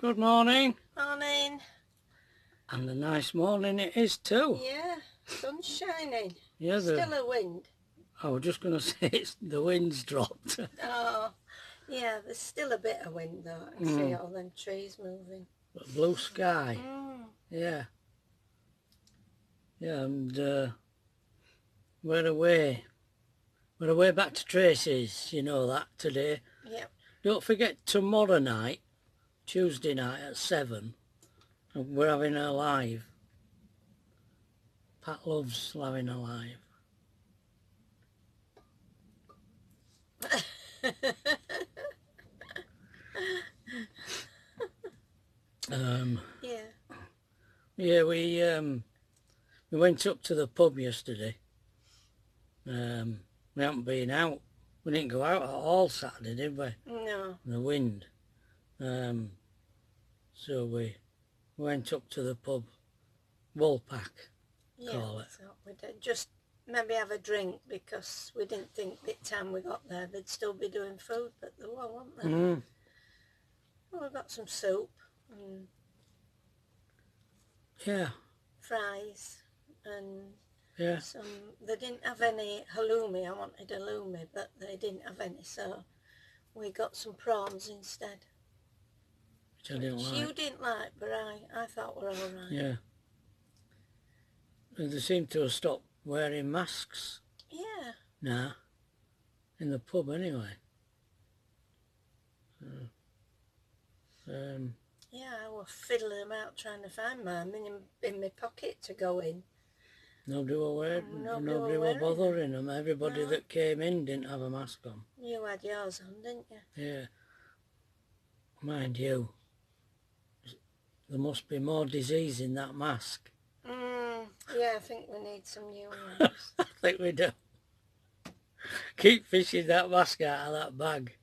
Good morning. Morning. And a nice morning it is too. Yeah, sun's shining. Yeah, Still a wind. I was just going to say the wind's dropped. Oh, yeah, there's still a bit of wind though. I can see all them trees moving. But blue sky. Mm. Yeah, and we're away. We're away back to Tracy's, you know that, today. Yep. Don't forget tomorrow night, Tuesday night at 7, we're having her live. Pat loves having her live. Yeah, we went up to the pub yesterday. We haven't been out. We didn't go out at all Saturday, did we? No. The wind. So we went up to the pub, Woolpack, call it. So we did just maybe have a drink because we didn't think by the time we got there they'd still be doing food, but they were, weren't they? Well, we got some soup and fries and some. They didn't have any halloumi. I wanted halloumi, but they didn't have any, so we got some prawns instead. Which I didn't like. You didn't like, but I thought were all right. Yeah. And they seem to have stopped wearing masks. Yeah. Nah. In the pub anyway. Yeah, I was fiddling them out trying to find mine in my pocket to go in. Nobody were bothering them. Everybody that came in didn't have a mask on. You had yours on, didn't you? Yeah. Mind you, there must be more disease in that mask. Yeah, I think we need some new ones. I think we do. Keep fishing that mask out of that bag.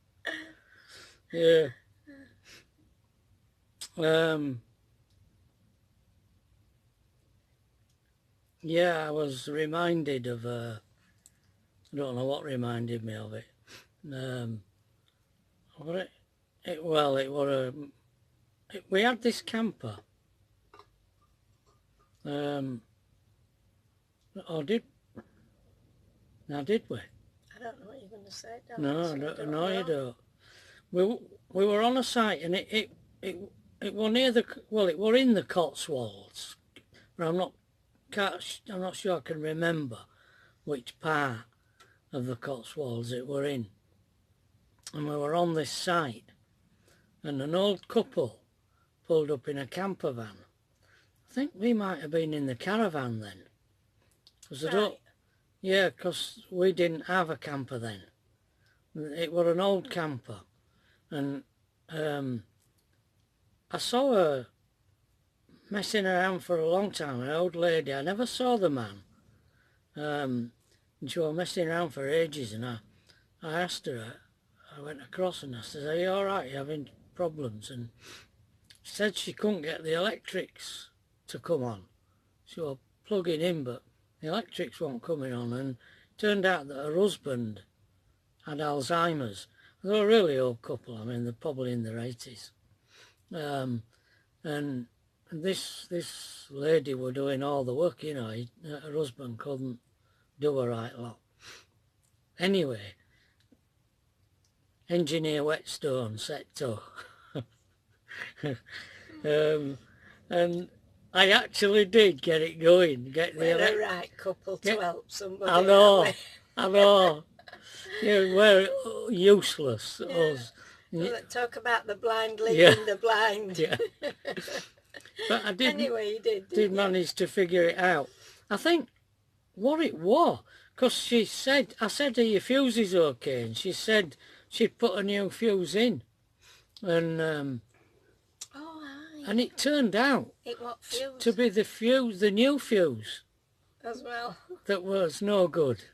Yeah. Yeah, I was reminded of, I don't know what reminded me of it. We had this camper. Or did we? I don't know what you're going to say. No, you don't. We were on a site and it was near it were in the Cotswolds, but I'm not sure I can remember which part of the Cotswolds it were in. And we were on this site, and an old couple pulled up in a camper van. I think we might have been in the caravan then. Because we didn't have a camper then. It were an old camper, and I saw her messing around for a long time, an old lady. I never saw the man. And she was messing around for ages, and I asked her, I went across and I said, "Are you all right? You having problems?" And she said she couldn't get the electrics to come on. She was plugging in, but the electrics weren't coming on, and it turned out that her husband had Alzheimer's. They're a really old couple. I mean, they're probably in their 80s. And this lady were doing all the work, you know. Her husband couldn't do a right lot. Anyway, engineer Whetstone set to. And I actually did get it going. We're a right couple to help somebody. I know. Yeah, we're useless. Yeah. Talk about the blind leading the blind. Yeah. But I did. Anyway, you did manage to figure it out. I think what it was, because she said, I said, "Are your fuses okay?" And she said she'd put a new fuse in, and and it turned out to be the new fuse as well, that was no good.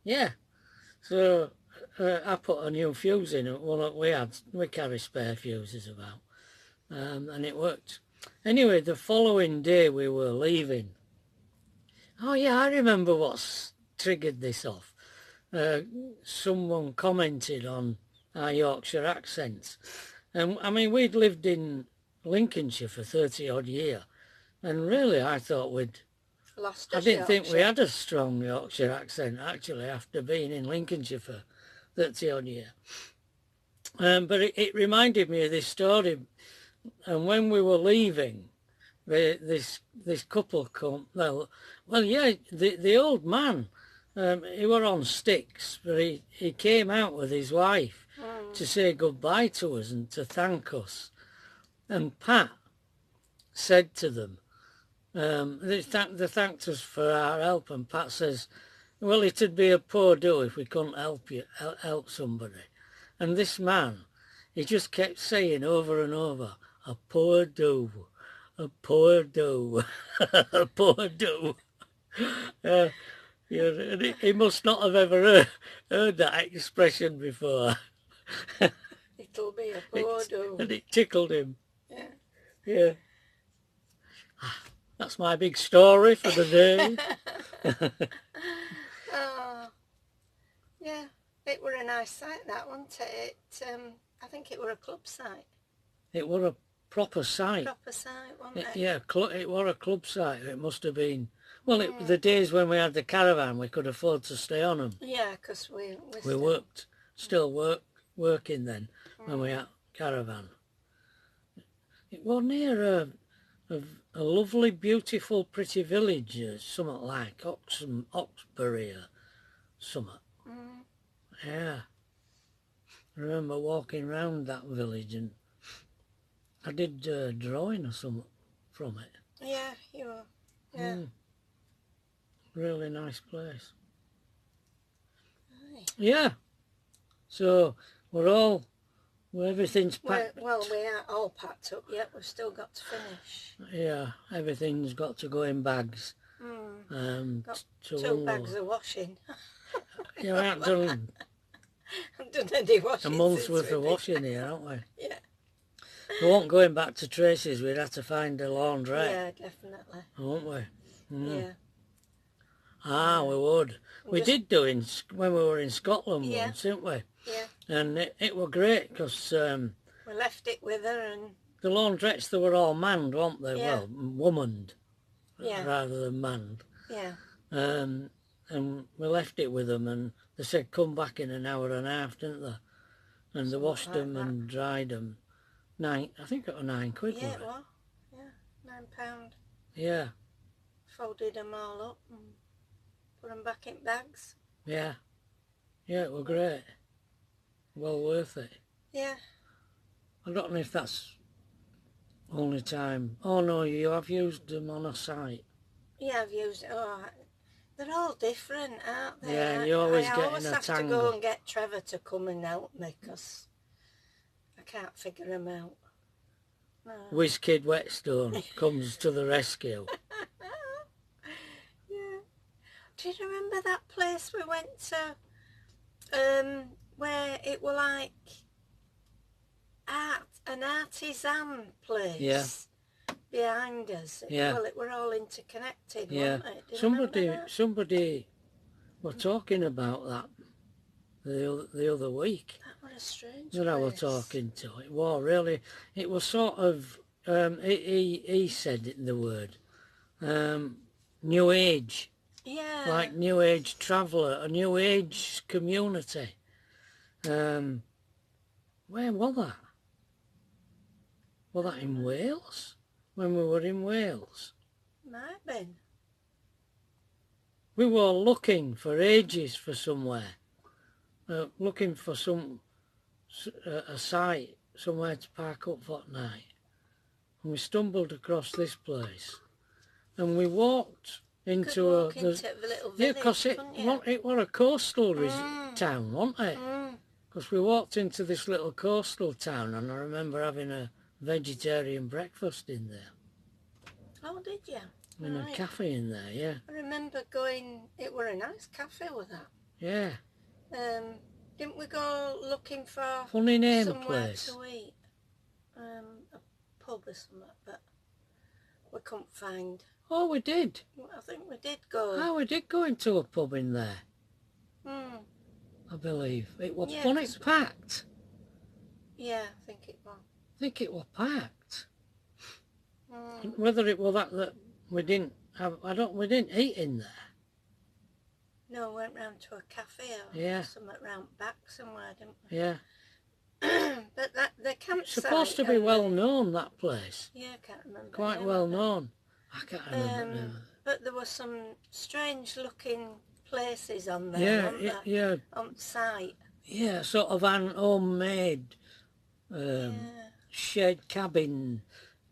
Yeah, so I put a new fuse in. We carry spare fuses about, and it worked. Anyway, the following day we were leaving. Oh yeah, I remember what's triggered this off. Someone commented on our Yorkshire accents, And I mean, we'd lived in Lincolnshire for 30 odd years, and really I thought I didn't think we had a strong Yorkshire accent actually after being in Lincolnshire for 30 odd years. But it reminded me of this story, and when we were leaving, this couple come, well yeah, the old man, he were on sticks, but he came out with his wife to say goodbye to us and to thank us. And Pat said to them, they thanked us for our help, and Pat says, well, it'd be a poor do if we couldn't help somebody. And this man, he just kept saying over and over, a poor do, a poor do, a poor do. Yeah, he must not have ever heard that expression before. It'll be a poor do. And it tickled him. Yeah. Yeah. That's my big story for the day. Oh, yeah. It were a nice site, that, wasn't it? I think it were a club site. It were a proper site. Proper site, wasn't it? Yeah, it were a club site. It must have been. Well, the days when we had the caravan, we could afford to stay on them. Yeah, because we still working then when we had caravan. It was near a lovely, beautiful, pretty village, something like Oxbury or something. Yeah. I remember walking round that village, and I did a drawing or something from it. Yeah, you were. Yeah. Really nice place. Aye. Yeah. So everything's packed. Well, we aren't all packed up yet. We've still got to finish. Yeah, everything's got to go in bags. Got 2 bags of washing. You haven't done any washing. a month's worth of washing here, haven't we? Yeah. We won't going back to Tracy's. We'd have to find a laundrette. Yeah, definitely. Won't we? Yeah. We would. We did do when we were in Scotland once, didn't we? Yeah. And it were great because we left it with her, and the laundrettes, they were all manned, weren't they? Yeah. Well, womaned yeah, rather than manned. yeah. And we left it with them, and they said come back in an hour and a half, didn't they? And they washed them and dried them. I think it was £9. Yeah, it was. Yeah, £9. Yeah. Folded them all up and put them back in bags. Yeah. Yeah, it was great. Well worth it. Yeah. I don't know if that's only time. Oh no, you have used them on a site. Yeah, I've used it. Oh, they're all different, aren't they? Yeah, you always get in a I always have to go and get Trevor to come and help me because I can't figure them out. No. Whiz Kid Whetstone comes to the rescue. Yeah. Do you remember that place we went to where it was like an artisan place behind us? Yeah. Well, it were all interconnected, Yeah. wasn't it? Somebody were talking about that the other week. That was a strange That I was talking to. It was really, it was sort of, he said it, the word, New Age. Yeah. Like New Age traveller, a New Age community. Where was that? Was that in Wales? When we were in Wales? Might have been. We were looking for ages for somewhere. Looking for a site, somewhere to park up for the night. And we stumbled across this place. And we walked into a little village, yeah, because it was a coastal town, wasn't it? Because we walked into this little coastal town, and I remember having a vegetarian breakfast in there. Oh, did you? In a cafe in there, yeah. I remember going. It were a nice cafe with that. Yeah. Didn't we go looking for funny name somewhere place to eat? A pub or something, but we couldn't find. Oh, we did. I think we did go. Oh, we did go into a pub in there. I believe. It was funny packed. Yeah, I think it was. think it was parked. Mm. Whether it was that we didn't have, we didn't eat in there. No, we went round to a cafe or something round back somewhere, didn't we? Yeah. But the campsite... It's supposed to be well known, that place. Yeah, I can't remember. Quite well known. I can't remember. But there were some strange looking places on there, yeah, on site. Yeah, sort of an homemade shed cabin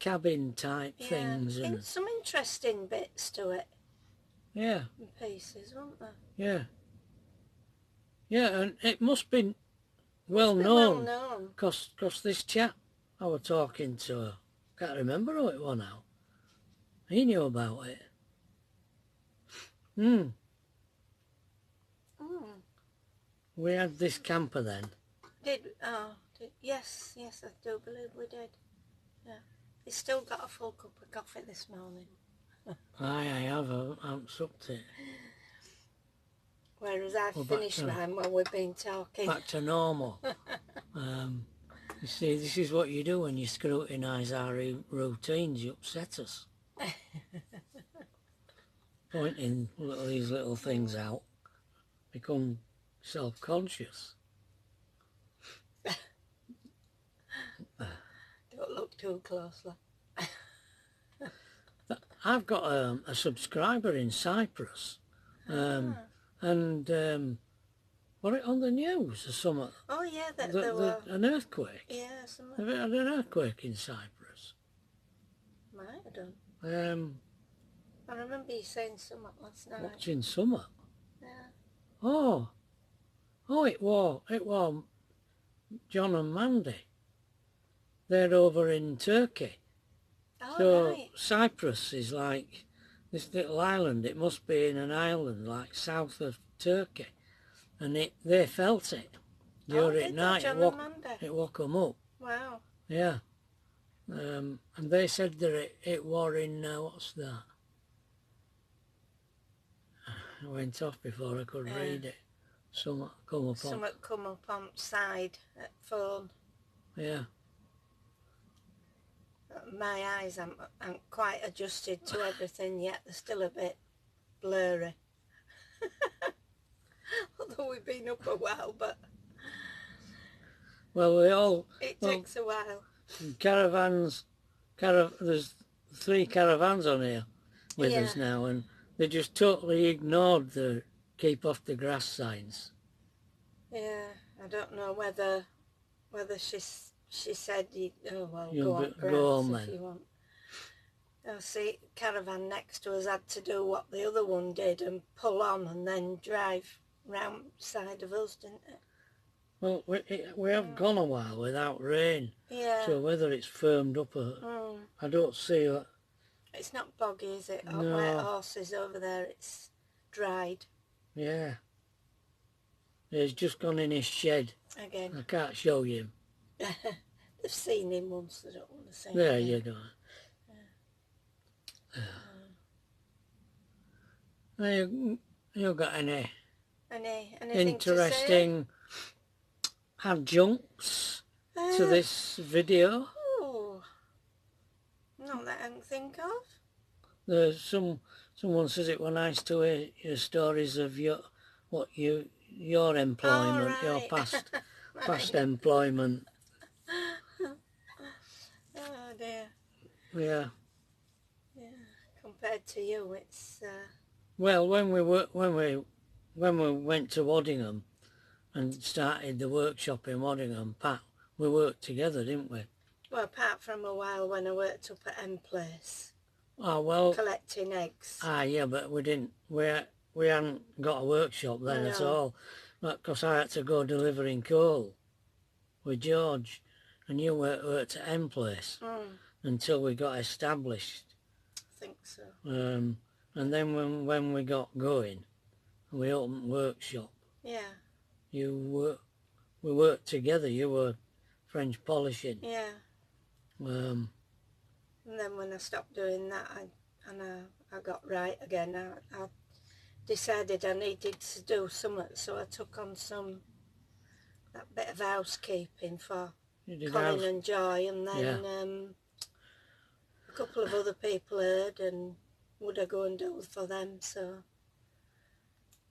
type things. And some interesting bits to it. Yeah. And pieces, weren't there? Yeah. Yeah, and it must be well known. Because this chap I was talking to, can't remember who it was now. He knew about it. We had this camper then. Yes, I do believe we did. Yeah. He's still got a full cup of coffee this morning. Aye, I have. I haven't supped it. Whereas I've finished mine while we've been talking. Back to normal. You see, this is what you do when you scrutinise our routines. You upset us. Pointing these little things out. Become self-conscious. Don't look too closely. I've got a subscriber in Cyprus. And were it on the news or something? Oh yeah, there were an earthquake. Yeah, something. Have it had an earthquake in Cyprus? Might have done. I remember you saying something last night. Watching something. Yeah. Oh, it was John and Mandy. They're over in Turkey. Oh, so right. Cyprus is like this little island. It must be in an island like south of Turkey, and they felt it during night. It woke them up. Wow. Yeah. And they said that it was in what's that? It went off before I could read it. Something come up on side at phone. Yeah. My eyes aren't quite adjusted to everything yet. They're still a bit blurry. Although we've been up a while, but... Well, it takes a while. Caravans, there's 3 caravans on here with us now, and they just totally ignored the keep off the grass signs. Yeah, I don't know whether she said, go on grass if you want. Oh, see, caravan next to us had to do what the other one did and pull on and then drive round side of us, didn't it? Well, we have gone a while without rain. Yeah. So whether it's firmed up I don't see that. It's not boggy, is it? No. Where horses over there, it's dried. Yeah. He's just gone in his shed. Again. I can't show you him. They've seen him once, they don't want to see him. There you go. You got any interesting adjuncts to this video? Oh, not that I can think of. There's someone says it was nice to hear your stories of your employment, your past employment. Oh dear. Yeah. Yeah. Compared to you, it's. Well, when we went to Waddingham and started the workshop in Waddingham, Pat, we worked together, didn't we? Well, apart from a while when I worked up at M Place. Oh well. Collecting eggs. Yeah, but we didn't. We hadn't got a workshop then at all, because I had to go delivering coal with George, and you worked at M Place until we got established. I think so. And then when we got going, we opened workshop. Yeah. We worked together. You were French polishing. Yeah. And then when I stopped doing that, I got right again. I decided I needed to do something, so I took on that bit of housekeeping for Colin and Joy, and then a couple of other people heard, and would I go and do it for them, so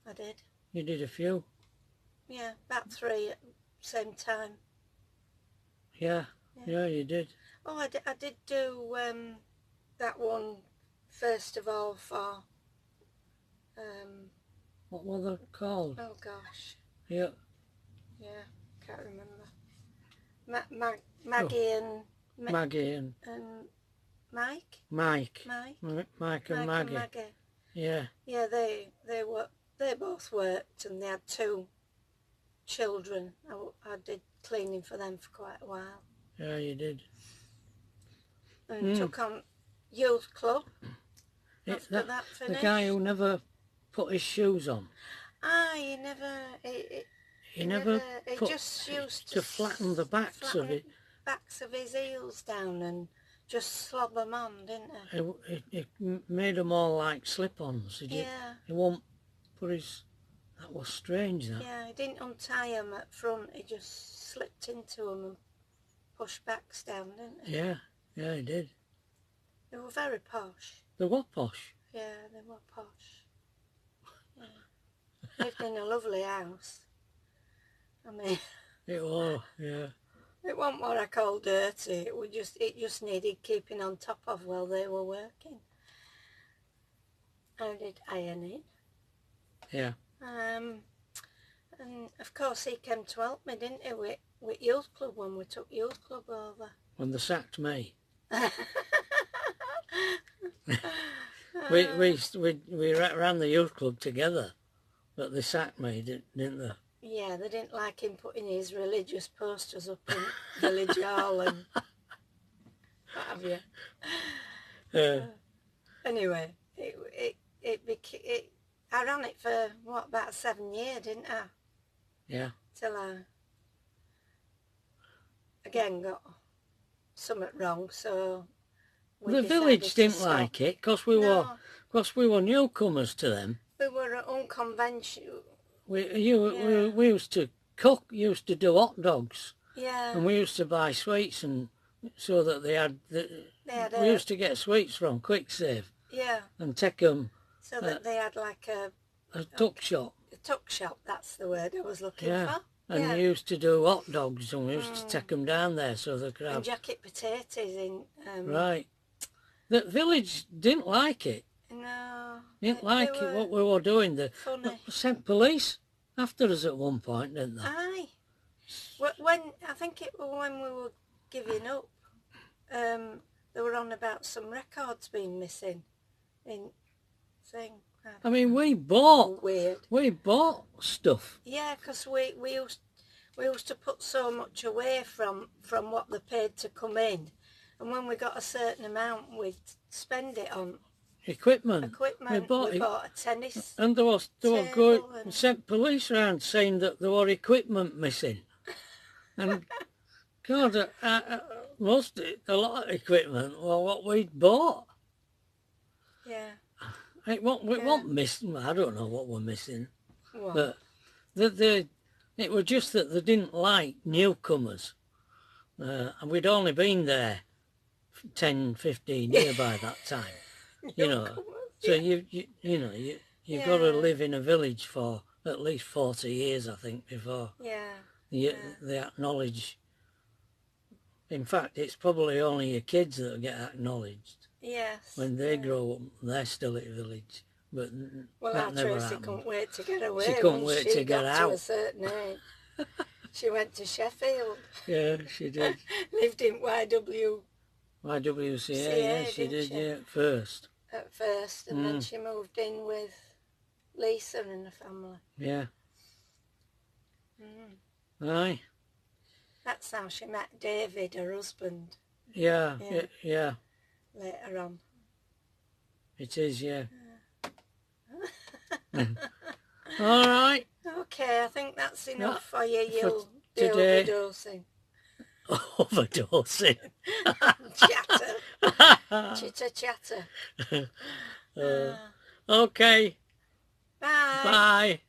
I did. You did a few? Yeah, about 3 at the same time. Yeah, you did. Oh, I did do that one first of all for... what were they called? Oh, gosh. Yeah. Yeah, can't remember. Maggie and... Maggie and... Mike? Mike. Mike and Maggie. Yeah. Yeah, they both worked, and they had 2 children. I did cleaning for them for quite a while. Yeah, you did. And took on youth club after that finished. The guy who never put his shoes on. He just used to flatten the backs of it. Backs of his heels down and just slob them on, didn't he? It made them all like slip-ons. He won't put his... That was strange, that. Yeah, he didn't untie them at front. He just slipped into them and pushed backs down, didn't he? Yeah, he did. They were very posh. They were posh? Yeah, they were posh. Yeah. Lived in a lovely house. I mean... It was, yeah. It wasn't what I call dirty. It just needed keeping on top of while they were working. I did ironing. Yeah. And of course he came to help me, didn't he, with youth club when we took youth club over. When they sacked me. we ran the youth club together, but they sacked me, didn't they? Yeah, they didn't like him putting his religious posters up in Village Hall and what have you. Anyway, I ran it for, about 7 years, didn't I? Yeah. Till I, again, got something wrong, so... The village didn't like it, because we were newcomers to them. We were unconventional. We used to cook, used to do hot dogs. Yeah. And we used to buy sweets, and so that we used to get sweets from Quick Save. Yeah. And take them... So that they had like a tuck shop. A tuck shop, that's the word I was looking for. And we used to do hot dogs, and we used to take them down there so they could have... And jacket potatoes in... Right. The village didn't like it. No. Didn't like it, what we were doing. They sent police after us at one point, didn't they? Aye. I think it was when we were giving up, they were on about some records being missing in thing. I mean, we bought stuff. Yeah, because we used to put so much away from what they paid to come in, and when we got a certain amount, we'd spend it on equipment. We bought a tennis and there was good and sent police around saying that there were equipment missing. And God, a lot of equipment were what we'd bought. Yeah. It wasn't missing. I don't know what we're missing. What? But it was just that they didn't like newcomers. And we'd only been there 10, 15 years by that time. You know, so you've got to live in a village for at least 40 years, I think, before they acknowledge. In fact, it's probably only your kids that get acknowledged. Yes. When they grow up, they're still at village. But that never happened. Tracy couldn't wait to get away. She couldn't wait to get out. To a certain age. She went to Sheffield. Yeah, she did. Lived in YWCA. YWCA, yeah, she did, at first. And then she moved in with Lisa and the family. Yeah. Aye. That's how she met David, her husband. Yeah. Later on. It is, yeah. All right. Okay, I think that's enough for you. You'll do overdosing. Overdosing. Chitter chatter. Okay. Bye. Bye.